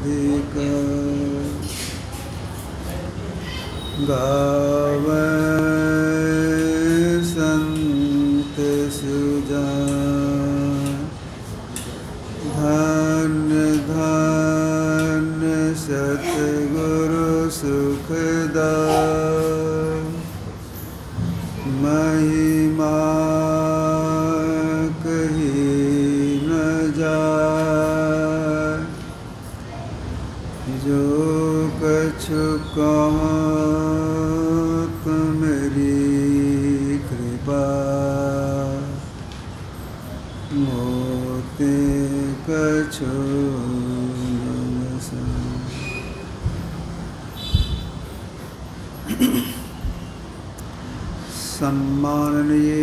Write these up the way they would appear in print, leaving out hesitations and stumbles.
अधिक गावै संत सुजान। धन्य धन्य सतगुरु सुखदाय। महिमा कही न जाय। जो कछु कहूँ तुम्हारी कृपा। मोते कछु न सह। सम्माननीय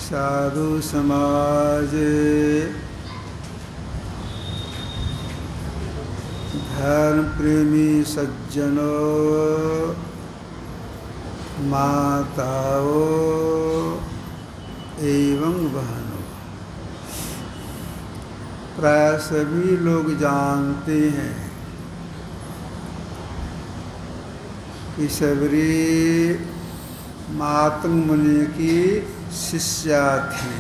साधु समाज, धर्म प्रेमी सज्जनों, माताओं एवं बहनों, प्राय सभी लोग जानते हैं कि सबरी मातंग मुनि की शिष्या थी।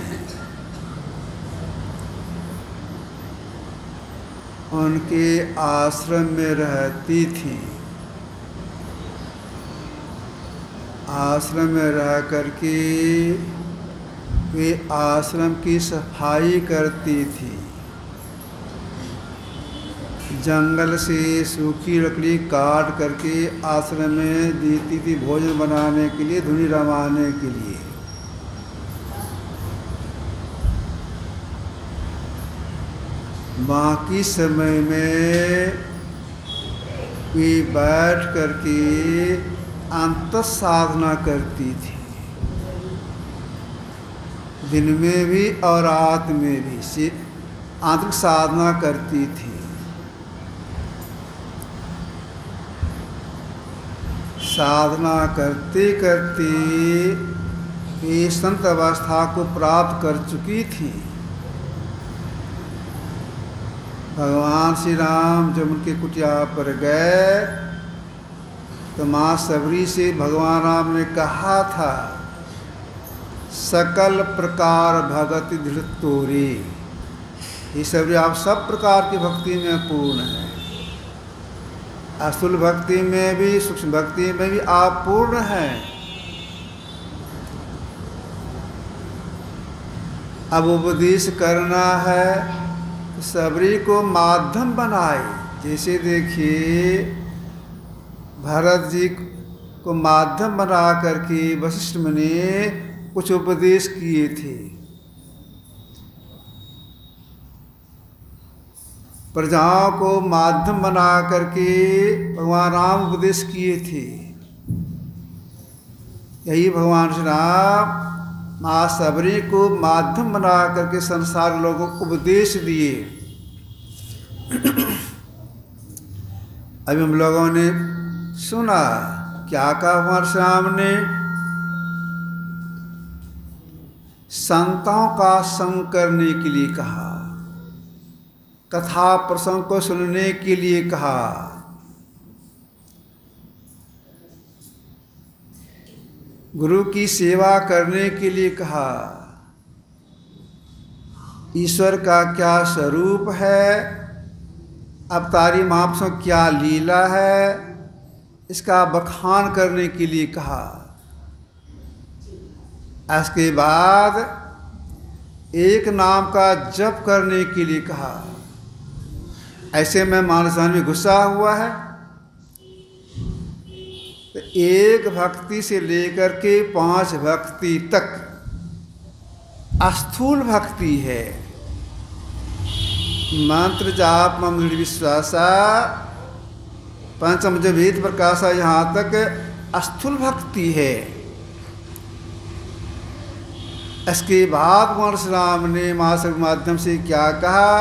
उनके आश्रम में रहती थी। आश्रम में रह करके वे आश्रम की सफाई करती थी। जंगल से सूखी लकड़ी काट करके आश्रम में देती थी भोजन बनाने के लिए, धुनी रमाने के लिए। बाकी समय में वे बैठ करके अंत साधना करती थी। दिन में भी और रात में भी आंतरिक साधना करती थी। साधना करते करते वे संत अवस्था को प्राप्त कर चुकी थी। भगवान श्री राम जब उनके कुटिया पर गए तो माँ सबरी से भगवान राम ने कहा था, सकल प्रकार भगति दृढ़ तोरी। ये सबरी आप सब प्रकार की भक्ति में पूर्ण हैं। स्थूल भक्ति में भी, सूक्ष्म भक्ति में भी आप पूर्ण हैं। अब उपदेश करना है तो सबरी को माध्यम बनाए। जैसे देखिए भरत जी को माध्यम बना करके वशिष्ठ मुनि कुछ उपदेश किए थे। प्रजाओं को माध्यम बना करके भगवान राम उपदेश किए थे। यही भगवान श्री राम माँ सबरी को माध्यम बना करके संसार लोगों को उपदेश दिए। अभी हम लोगों ने सुना क्या कहा भगवान श्री राम ने? संतों का संग करने के लिए कहा, कथा प्रसंग को सुनने के लिए कहा। गुरु की सेवा करने के लिए कहा। ईश्वर का क्या स्वरूप है, अवतारी महापुरुषों क्या लीला है, इसका बखान करने के लिए कहा। इसके बाद एक नाम का जप करने के लिए कहा। ऐसे में मानसान में गुस्सा हुआ है तो एक भक्ति से लेकर के 5 भक्ति तक स्थूल भक्ति है। मंत्र जाप मम दृढ़ विश्वासा पंचम जो भेद प्रकाशा, यहाँ तक स्थूल भक्ति है। इसके बाद भगवान श्री राम ने महासव के माध्यम से क्या कहा,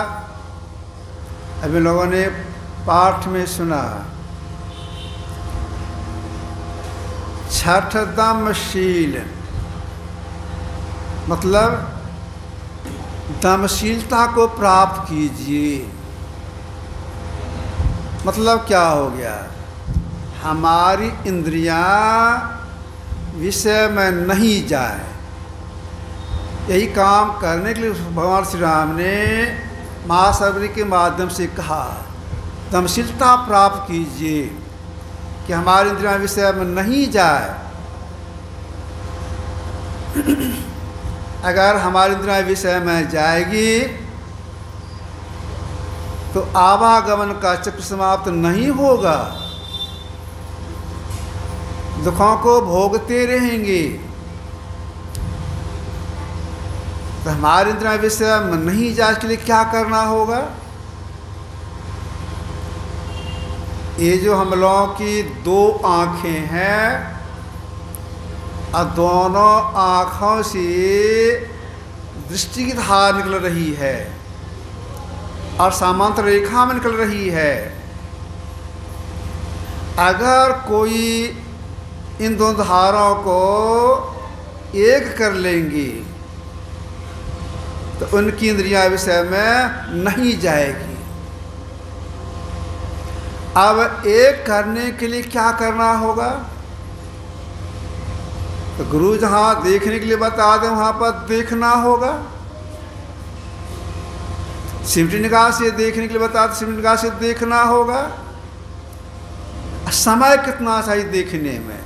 अभी लोगों ने पाठ में सुना। छठ दमशील मतलब दमशीलता को प्राप्त कीजिए। मतलब क्या हो गया? हमारी इंद्रियां विषय में नहीं जाए, यही काम करने के लिए भगवान श्री राम ने महाशबरी के माध्यम से कहा, दमशीलता प्राप्त कीजिए कि हमारी इंद्रियां विषय में नहीं जाए। अगर हमारी इंद्रियां विषय में जाएगी तो आवागमन का चक्र समाप्त नहीं होगा, दुखों को भोगते रहेंगे। तो हमारी इंद्रियां विषय में नहीं जाए, इसके लिए क्या करना होगा? ये जो हम लोगों की दो आँखें हैं और दोनों आँखों से दृष्टि की धार निकल रही है और समांतर रेखा में निकल रही है। अगर कोई इन दोनों धारों को एक कर लेंगी तो उनकी इंद्रियां विषय में नहीं जाएगी। अब एक करने के लिए क्या करना होगा? तो गुरु जहां देखने के लिए बता दें वहां पर देखना होगा। सिमटी निगाह से देखने के लिए बता दें, सिमटी निगाह से देखना होगा। समय कितना चाहिए देखने में,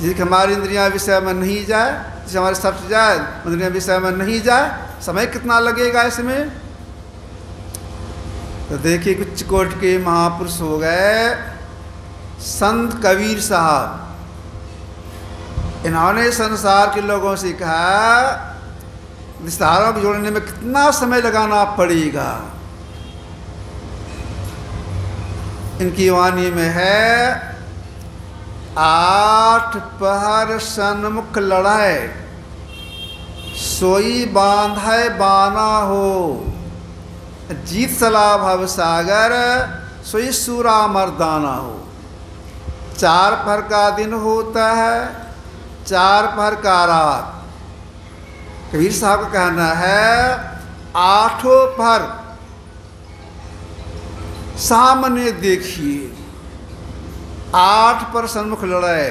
जिससे हमारी इंद्रियां विषय में नहीं जाए, जिससे हमारे शब्द जाए इंद्रियां विषय में नहीं जाए, समय कितना लगेगा इसमें? तो देखिए कुछ कोट के महापुरुष हो गए संत कबीर साहब, इन्होंने संसार के लोगों से कहा विस्तारों को जोड़ने में कितना समय लगाना पड़ेगा। इनकी वाणी में है, 8 पहर सन्मुख लड़ाए, सोई बांधाए बाना हो, जीत सला भव सागर, सोई सूरा मर्दाना हो। 4 पहर का दिन होता है, 4 पहर का रात। कबीर साहब का कहना है 8 पहर सामने देखिए, 8 पर सन्मुख लड़ाए,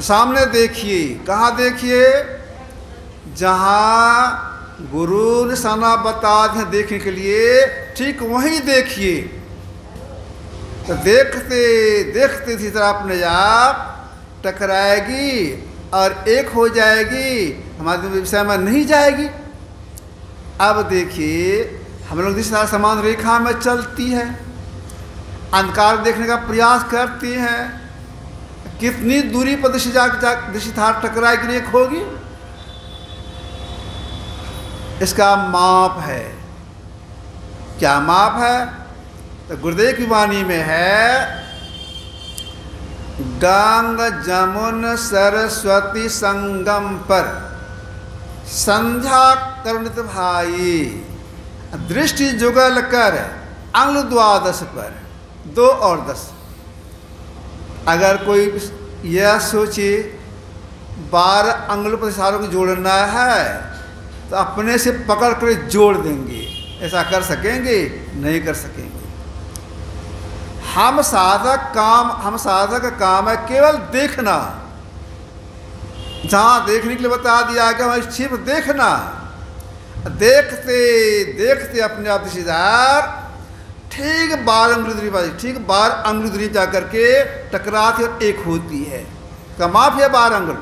सामने देखिए। कहाँ देखिए? जहाँ गुरु ने सना बता दिया देखने के लिए, ठीक वहीं देखिए। तो देखते देखते इसी तरह अपने आप टकराएगी और एक हो जाएगी, हमारे विषय में नहीं जाएगी। अब देखिए हम लोग जिस तरह समान रेखा में चलती है, अंधकार देखने का प्रयास करती हैं, कितनी दूरी पर दृष्टि धार टकराएगी, नहीं एक होगी। इसका माप है। क्या माप है? तो गुरुदेव की वाणी में है, गंग जमुन सरस्वती संगम पर संध्या करुणित भाई, दृष्टि जुगल कर अंगुल 12 पर 2 और 10। अगर कोई यह सोचे 12 अंगुल पर इशारों को जोड़ना है तो अपने से पकड़ कर जोड़ देंगे, ऐसा कर सकेंगे? नहीं कर सकेंगे। हम साधक का काम है केवल देखना। जहाँ देखने के लिए बता दिया गया हमें सिर्फ देखना। देखते देखते अपने आप दिशेदार ठीक 12 अंगुली दूरी पर, ठीक 12 अंगुली दूरी जा करके टकराती और एक होती है। का माप है 12 अंगुल,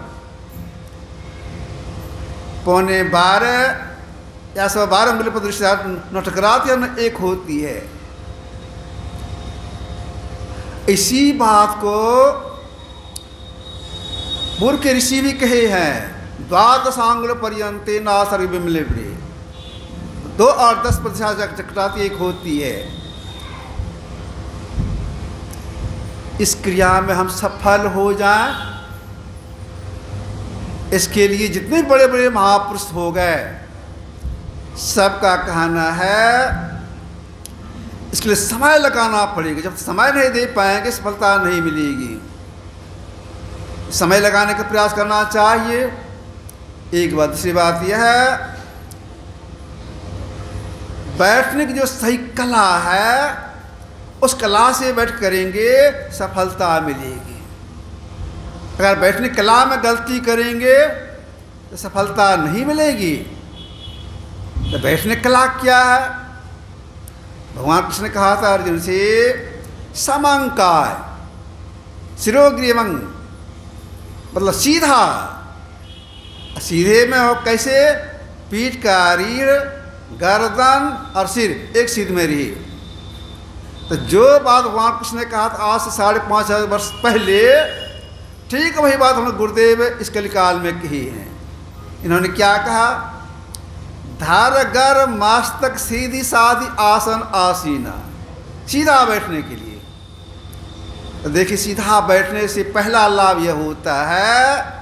12.25 या 12 अंगुली पर दृष्टि न टकराती और न एक होती है। इसी बात को पूर्व के ऋषि भी कहे हैं, 12 अंगुल पर्यंते नासर विमले 2 और 10 प्रतिशत टकराती एक होती है। इस क्रिया में हम सफल हो जाएं, इसके लिए जितने बड़े बड़े महापुरुष हो गए सबका कहना है इसके लिए समय लगाना पड़ेगा। जब समय नहीं दे पाएंगे सफलता नहीं मिलेगी। समय लगाने का प्रयास करना चाहिए। एक बात, दूसरी बात यह है बैठने की जो सही कला है उस कला से बैठ करेंगे सफलता मिलेगी। अगर बैठने कला में गलती करेंगे तो सफलता नहीं मिलेगी। तो बैठने कला क्या है? भगवान कृष्ण ने कहा था अर्जुन से, समंकाय शिरोग्रीवं, मतलब सीधा। सीधे में हो कैसे? पीठ का रीढ़, गर्दन और सिर एक सीध में रही। तो जो बात भगवान कृष्ण ने कहा था आज से 5,500 वर्ष पहले, ठीक वही बात हमने गुरुदेव इस कलिकाल में कही है। इन्होंने क्या कहा? धर गर मस्तक सीधी साधी आसन आसीना, सीधा बैठने के लिए। तो देखिए, सीधा बैठने से पहला लाभ यह होता है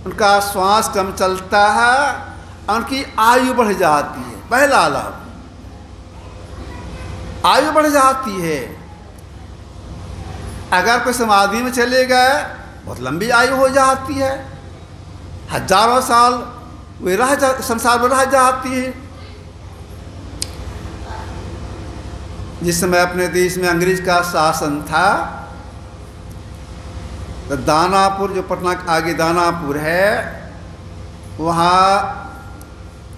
उनका श्वास कम चलता है, उनकी आयु बढ़ जाती है। पहला लाभ, आयु बढ़ जाती है। अगर कोई समाधि में चले गए, बहुत लंबी आयु हो जाती है, हजारों साल वे संसार में रह जाती है। जिस समय अपने देश में अंग्रेज का शासन था, तो दानापुर, जो पटना के आगे दानापुर है, वहाँ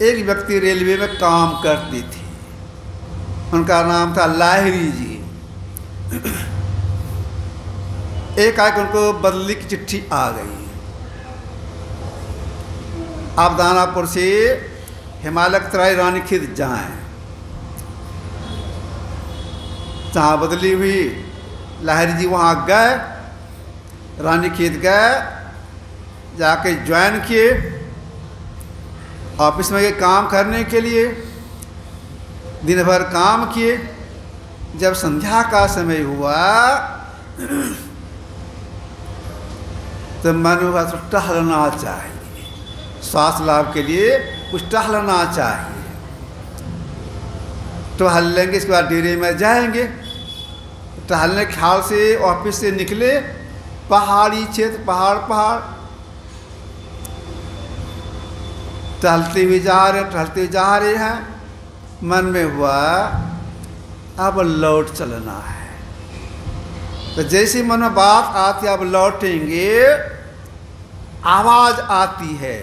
एक व्यक्ति रेलवे में काम करती थी। उनका नाम था लाहिरी जी। एक आके उनको बदली की चिट्ठी आ गई, आप दानापुर से हिमालय तराई रानीखेत जाएं। जहाँ बदली हुई, लाहिरी जी वहाँ गए, रानीखेत गए, जाके ज्वाइन किए ऑफिस में काम करने के लिए। दिन भर काम किए। जब संध्या का समय हुआ तो मन हुआ तो टहलना चाहिए, स्वास्थ्य लाभ के लिए कुछ टहलना चाहिए। टहल लेंगे, इसके बाद डेरे में जाएंगे। टहलने के ख्याल से ऑफिस से निकले, पहाड़ी क्षेत्र, पहाड़ टहलते हुए जा रहे हैं। मन में हुआ अब लौट चलना है। तो जैसे मन में बात आती, अब लौटेंगे, आवाज आती है,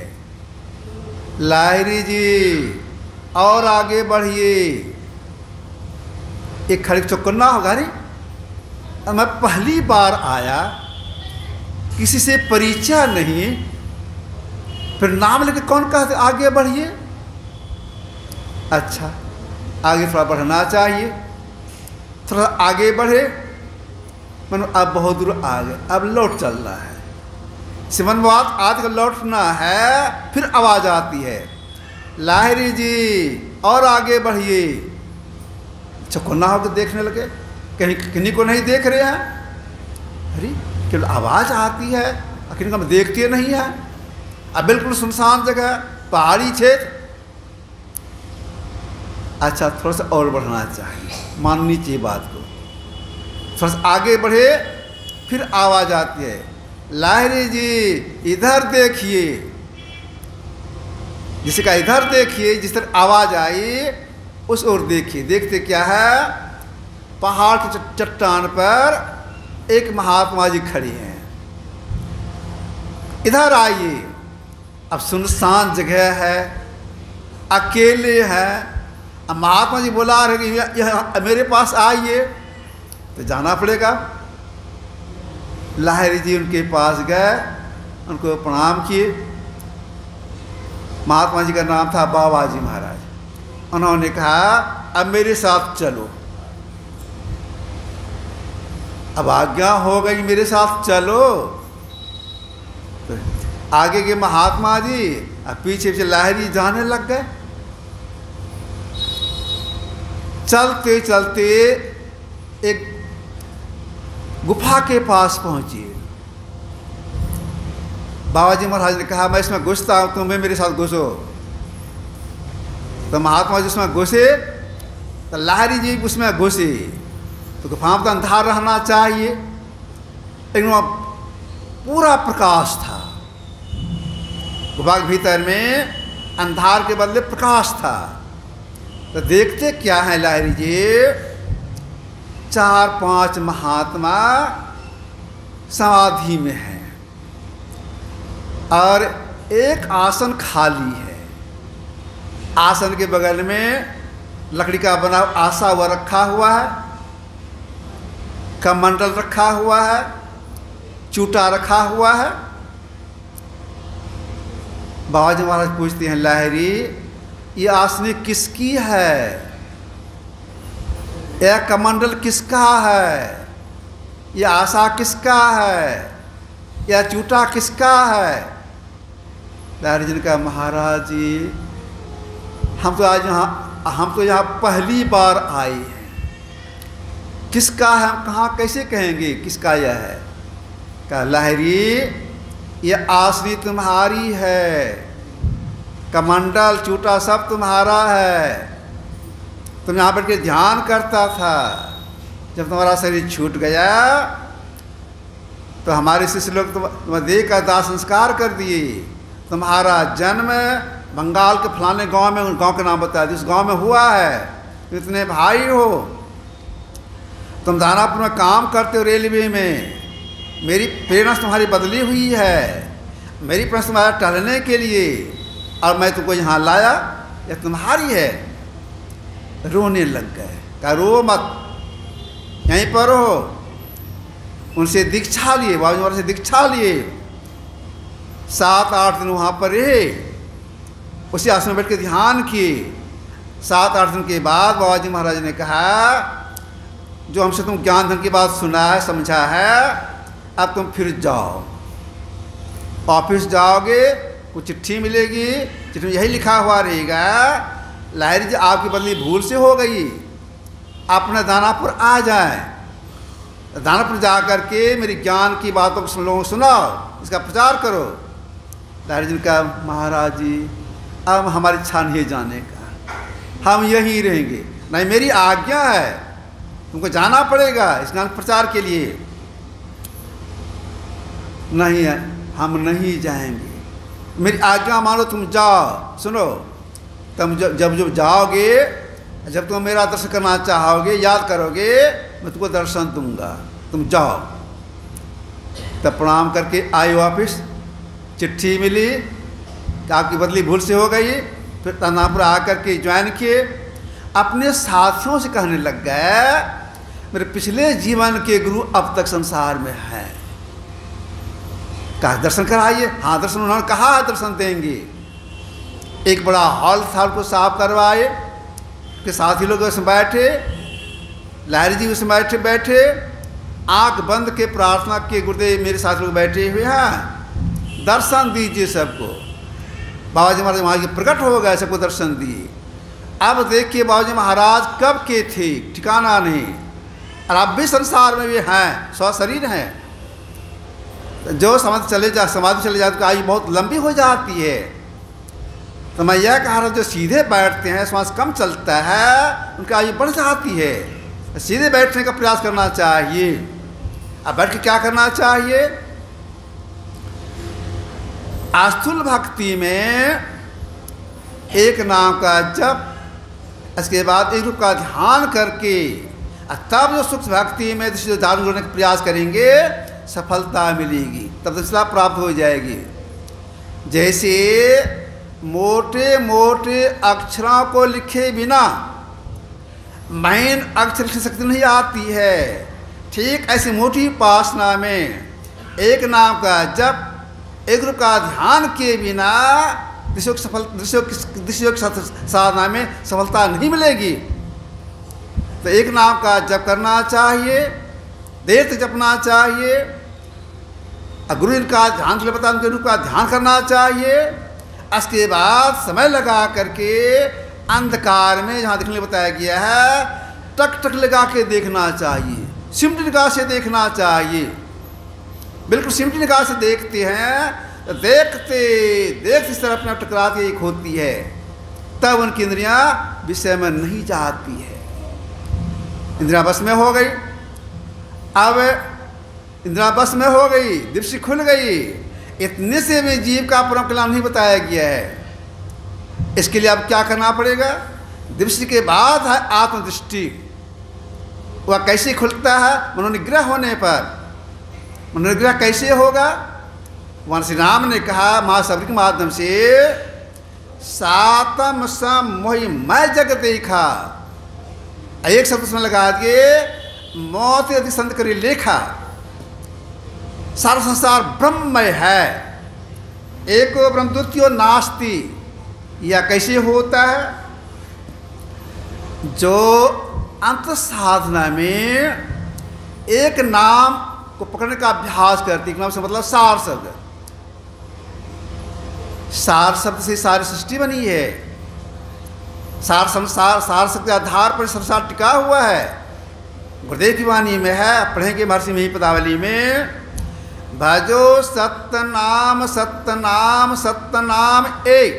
लाहिरी जी और आगे बढ़िए। एक खड़ी चौकन्ना होगा रे। मैं पहली बार आया, किसी से परिचय नहीं, फिर नाम लेके कौन कहते आगे बढ़िए? अच्छा, आगे थोड़ा बढ़ना चाहिए। थोड़ा आगे बढ़े, मन अब बहुत दूर आ गए, अब लौट चलना है। सिमन बात आगे लौटना है। फिर आवाज आती है, लाहिरी जी और आगे बढ़िए। चौकन्ना होकर देखने लगे, कहीं किन्हीं को नहीं देख रहे हैं। अरे केवल आवाज आती है, किन्हीं को हम देखते नहीं है। अब बिल्कुल सुनसान जगह, पहाड़ी क्षेत्र। अच्छा, थोड़ा सा और बढ़ना चाहिए, माननी चाहिए बात को। थोड़ा सा आगे बढ़े, फिर आवाज आती है, लाहिरी जी इधर देखिए। जिसे कहा इधर देखिए, जिस तरह आवाज आई उस ओर देखिए। देखते क्या है? पहाड़ की चट्टान पर एक महात्मा जी खड़ी हैं। इधर आइए। अब सुनसान जगह है, अकेले हैं। अब महात्मा जी बोला रहे कि यह मेरे पास आइए, तो जाना पड़ेगा। लाहिरी जी उनके पास गए, उनको प्रणाम किए। महात्मा जी का नाम था बाबा जी महाराज। उन्होंने कहा अब मेरे साथ चलो। अब आज्ञा हो गई, मेरे साथ चलो। तो आगे के महात्मा जी, अब पीछे पीछे लाहिरी जाने लग गए। चलते चलते एक गुफा के पास पहुंचे। बाबा जी महाराज ने कहा मैं इसमें घुसता हूं, तुम्हें मेरे साथ घुसो। तो महात्मा जी उसमें घुसे, तो लाहिरी जी उसमें घुसे। तो गुफा में तो अंधार रहना चाहिए, लेकिन वहाँ पूरा प्रकाश था। गुफा के भीतर में अंधार के बदले प्रकाश था। तो देखते क्या है, लाहिरी जी 4-5 महात्मा समाधि में हैं और एक आसन खाली है। आसन के बगल में लकड़ी का बना आसा हुआ रखा हुआ है, कमंडल रखा हुआ है, चूटा रखा हुआ है। बाबा जी महाराज पूछते हैं, लाहिरी ये आसनी किसकी है? यह कमंडल किसका है? यह आसा किसका है? यह चूटा किसका है? लाहिरी जी ने कहा, महाराज जी हम तो यहाँ पहली बार आए हैं, किसका है हम कहाँ कैसे कहेंगे किसका यह है? कहा, लाहिरी यह आसनी तुम्हारी है, कमंडल चूटा सब तुम्हारा है। तुम यहाँ बैठ के ध्यान करता था, जब तुम्हारा शरीर छूट गया तो हमारे शिष्य लोग तुम देह का दाह संस्कार कर दिए। तुम्हारा जन्म बंगाल के फलाने गांव में, उन गांव का नाम बता दिए, उस गांव में हुआ है। तुम इतने भाई हो, तुम दानापुर में काम करते हो रेलवे में, मेरी प्रेरणा तुम्हारी बदली हुई है, मेरी प्रेरणा तुम्हारा टहलने के लिए, और मैं तुमको यहाँ लाया, यह तुम्हारी है। रोने लग गए। कहा, रो मत, यहीं पर हो। उनसे दीक्षा लिए, बाबा जी महाराज से दीक्षा लिए। 7-8 दिन वहाँ पर रहे, उसी आसन में बैठ के ध्यान किए। 7-8 दिन के बाद बाबा जी महाराज ने कहा, जो हमसे तुम ज्ञान धन की बात सुना है, समझा है, अब तुम फिर जाओ, ऑफिस जाओगे, कुछ चिट्ठी मिलेगी, चिट्ठी में यही लिखा हुआ रहेगा, लाहिरी जी आपकी बदली भूल से हो गई, अपने दानापुर आ जाए। दानापुर जा करके मेरी ज्ञान की बातों को लोगों को सुनाओ, इसका प्रचार करो। लाहिरी जी ने कहा, महाराज जी अब हमारी इच्छा नहीं जाने का, हम यहीं रहेंगे। नहीं, मेरी आज्ञा है, तुमको जाना पड़ेगा इस ज्ञान प्रचार के लिए। नहीं है, हम नहीं जाएंगे, मेरी आज्ञा मानो, तुम जाओ। सुनो, तुम जब जाओगे, जब तुम मेरा दर्शन करना चाहोगे, याद करोगे, मैं तुमको दर्शन दूंगा, तुम जाओ। तब प्रणाम करके आए वापिस, चिट्ठी मिली कि आपकी बदली भूल से हो गई। फिर दानापुर आकर के ज्वाइन किए। अपने साथियों से कहने लग गए, मेरे पिछले जीवन के गुरु अब तक संसार में हैं, कहा दर्शन कराइए। हाँ, दर्शन उन्होंने कहा दर्शन देंगे। एक बड़ा हॉल था, को साफ करवाए, के साथी लोग उसमें बैठे, लाहिरी जी उसमें बैठे, आंख बंद के प्रार्थना किए, गुरुदेव मेरे साथ लोग बैठे हुए हैं, दर्शन दीजिए सबको। बाबा जी महाराज वहाँ के प्रकट हो गए, सबको दर्शन दिए। अब देखिए बाबा जी महाराज कब के थे, ठिकाना नहीं, और अब भी संसार में भी हैं, शरीर हैं। जो समाधि चले जाते तो आयु बहुत लंबी हो जाती है। तो मैं यह कह रहा हूँ, जो सीधे बैठते हैं, श्वास कम चलता है, उनकी आयु बढ़ जाती है। सीधे बैठने का प्रयास करना चाहिए। अब बैठ के क्या करना चाहिए? आस्थूल भक्ति में एक नाम का जप, इसके बाद एक रूप का ध्यान करके, तब जो सूक्ष्म भक्ति में धारण करने का प्रयास करेंगे, सफलता मिलेगी, तब दक्षता प्राप्त हो जाएगी। जैसे मोटे मोटे अक्षरों को लिखे बिना महीन अक्षर लिख शक्ति नहीं आती है, ठीक ऐसी मोटी उपासना में एक नाम का जप, एक रूप का ध्यान किए बिना दृश्यों की साधना में सफलता नहीं मिलेगी। तो एक नाम का जप करना चाहिए, देर तक जपना चाहिए, गुरु का ध्यान के लिए बता, उनके रूप का ध्यान करना चाहिए। इसके बाद समय लगा करके अंधकार में जहाँ देखने बताया गया है, टक टक लगा के देखना चाहिए, सिमटी निगाह से देखना चाहिए। बिल्कुल सिमटी निगाह से देखते हैं तो देखते देखते इस तरह अपने आप टकराती एक होती है, तब उनकी इंद्रियां विषय में नहीं जाती है, इंद्रियां बस में हो गई। अब इंद्रियां बस में हो गई, दृष्टि खुल गई, इतने से भी जीव का परम कल्याण नहीं बताया गया है। इसके लिए अब क्या करना पड़ेगा? दृष्टि के बाद है आत्मदृष्टि। वह कैसे खुलता है? मनोनिग्रह होने पर। मनोनिग्रह कैसे होगा? भगवान श्री राम ने कहा महाशब्द के माध्यम से, सातम सम मोहि मैं जग देखा। एक शब्द उसमें लगा दिए, मौत यदि संत करी लेखा। सारा संसार ब्रह्ममय है, एको ब्रह्म द्वितीयो नास्ति। यह कैसे होता है? जो अंत साधना में एक नाम को पकड़ने का अभ्यास करती है। नाम से मतलब सार शब्द। सार शब्द से सारी सृष्टि बनी है। सार शब्द के आधार पर संसार टिका हुआ है। गुरुदेव की वाणी में है, पढ़ेंगे महर्षि मही पदावली में, भजो सत्यनाम सत्यनाम सत्यनाम एक।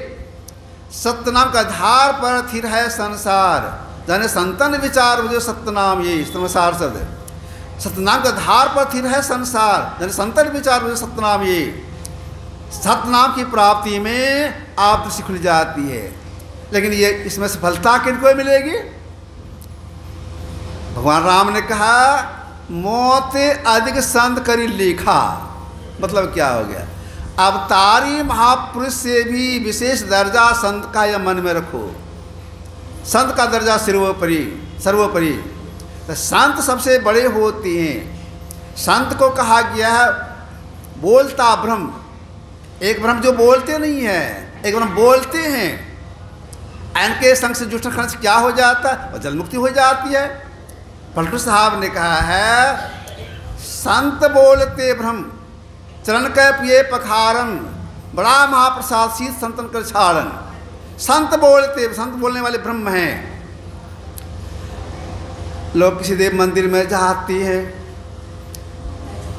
सत्यनाम का आधार पर स्थिर है संसार। जाने संतन विचार जो सत्यनाम, ये सार शब्द। सत्यनाम के आधार पर स्थिर है संसार, जाने संतन विचार जो सत्यनाम। ये सत्यनाम की प्राप्ति में आप दृष्टि खुल जाती है। लेकिन ये इसमें सफलता किनको मिलेगी? भगवान राम ने कहा मौत अधिक संत करी लेखा। मतलब क्या हो गया? अवतारी महापुरुष से भी विशेष दर्जा संत का यह मन में रखो। संत का दर्जा सर्वोपरि। तो संत सबसे बड़े होते हैं। संत को कहा गया है बोलता ब्रह्म। एक ब्रह्म जो बोलते नहीं है, एक ब्रह्म बोलते हैं। इनके संग से जुटन खंड से क्या हो जाता है? और जल मुक्ति हो जाती है। पलटू साहब ने कहा है, संत बोलते ब्रह्म चरण कै पिए पखारन, बड़ा महाप्रसाद शीत संतन कर छाड़न। संत बोलने वाले ब्रह्म हैं। लोग किसी देव मंदिर में जाते हैं,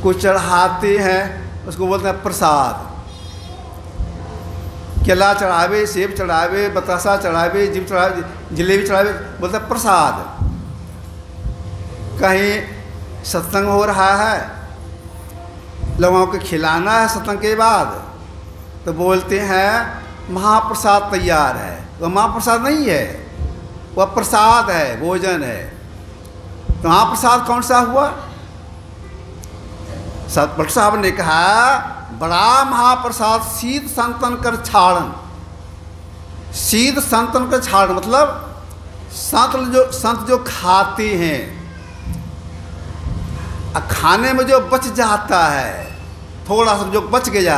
कुछ चढ़ाते हैं, उसको बोलते हैं प्रसाद। केला चढ़ावे, सेब चढ़ावे, बतासा चढ़ावे, जीव चढ़ावे, जलेबी चढ़ावे, बोलते हैं प्रसाद। कहीं सत्संग हो रहा है, लोगों को खिलाना है सत्संग के बाद, तो बोलते हैं महाप्रसाद तैयार है। वह महाप्रसाद नहीं है, वह प्रसाद है, भोजन है। तो महाप्रसाद कौन सा हुआ? भट्ट साहब ने कहा बड़ा महाप्रसाद शीत संतन कर छाड़न। शीत संतन कर छाड़न मतलब संत जो खाते हैं, खाने में जो बच जाता है, थोड़ा सा जो बच गया,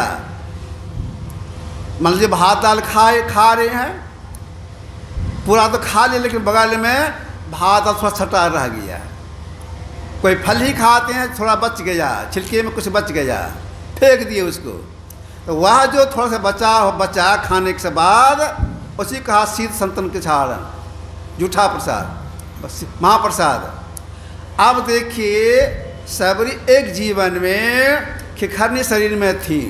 मान लीजिए भात दाल खा रहे हैं, पूरा तो खा लिया, लेकिन बगल में भात दाल थोड़ा छटा रह गया। कोई फल ही खाते हैं, थोड़ा बच गया, छिलके में कुछ बच गया, फेंक दिए उसको। तो वह जो थोड़ा सा बचा खाने के बाद, उसी कहा शीत संतन के छाड़न, जूठा प्रसाद, बस महाप्रसाद। अब देखिए सबरी एक जीवन में खिखरनी शरीर में थी।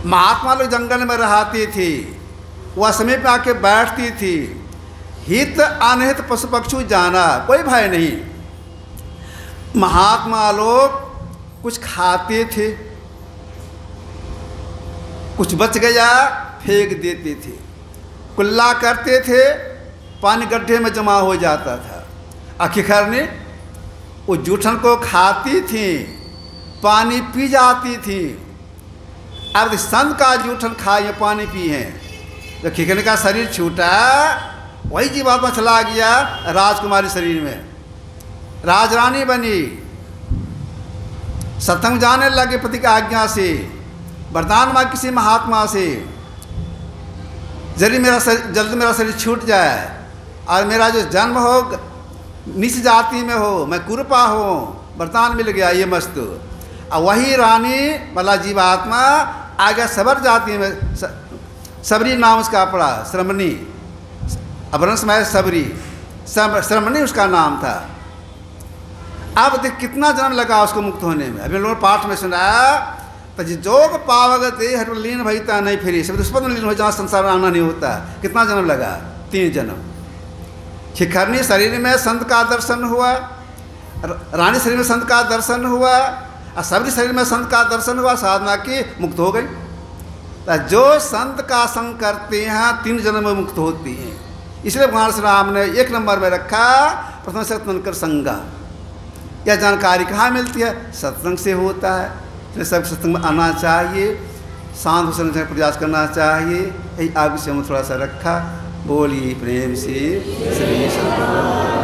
महात्मा लोग जंगल में रहती थी, वह समीप में आके बैठती थी। हित अनहित पशु पक्षी जाना, कोई भय नहीं। महात्मा लोग कुछ खाते थे, कुछ बच गया फेंक देते थे, कुल्ला करते थे, पानी गड्ढे में जमा हो जाता था। खिखरनी उस जूठन को खाती थी, पानी पी जाती थी। अब संत का जूठन खाए पानी पी है, तो खिखरनी का शरीर छूटा, वही जीवात्मा चला गया राजकुमारी शरीर में, राजरानी बनी, सत्संग जाने लगे पति की आज्ञा से, वरदान मांग किसी महात्मा से, जल्दी मेरा शरीर छूट जाए और मेरा जो जन्म हो नीच जाति में हो, मैं कुरूपा हो, वरदान मिल गया ये मस्त। और वही रानी वाला जीवात्मा आ गया सबर जाति में, सबरी नाम उसका पड़ा, श्रमणी, अपरंश में सबरी, श्रमणी उसका नाम था। अब देख कितना जन्म लगा उसको मुक्त होने में। अभी लोग पाठ में सुनाया, तजी जोग पावगते हर लीन भईता नहीं फिरी, सब दुष्पद लीन हो जहाँ संसार में आना नहीं होता। कितना जन्म लगा? 3 जन्म। खिखरनी शरीर में संत का दर्शन हुआ, रानी शरीर में संत का दर्शन हुआ, और सबरी शरीर में संत का दर्शन हुआ, साधना की मुक्त हो गई। जो संत का संग करते हैं 3 जन्म में मुक्त होती हैं। इसलिए भगवान श्री राम ने 1 नंबर में रखा, प्रथम सत्संग कर संगा। यह जानकारी कहाँ मिलती है? सत्संग से होता है। इसलिए सब सत्संग में आना चाहिए, शांत होने का प्रयास करना चाहिए। यही आगे से हम थोड़ा सा रखा। बोलिए प्रेम से श्री सद्गुरु।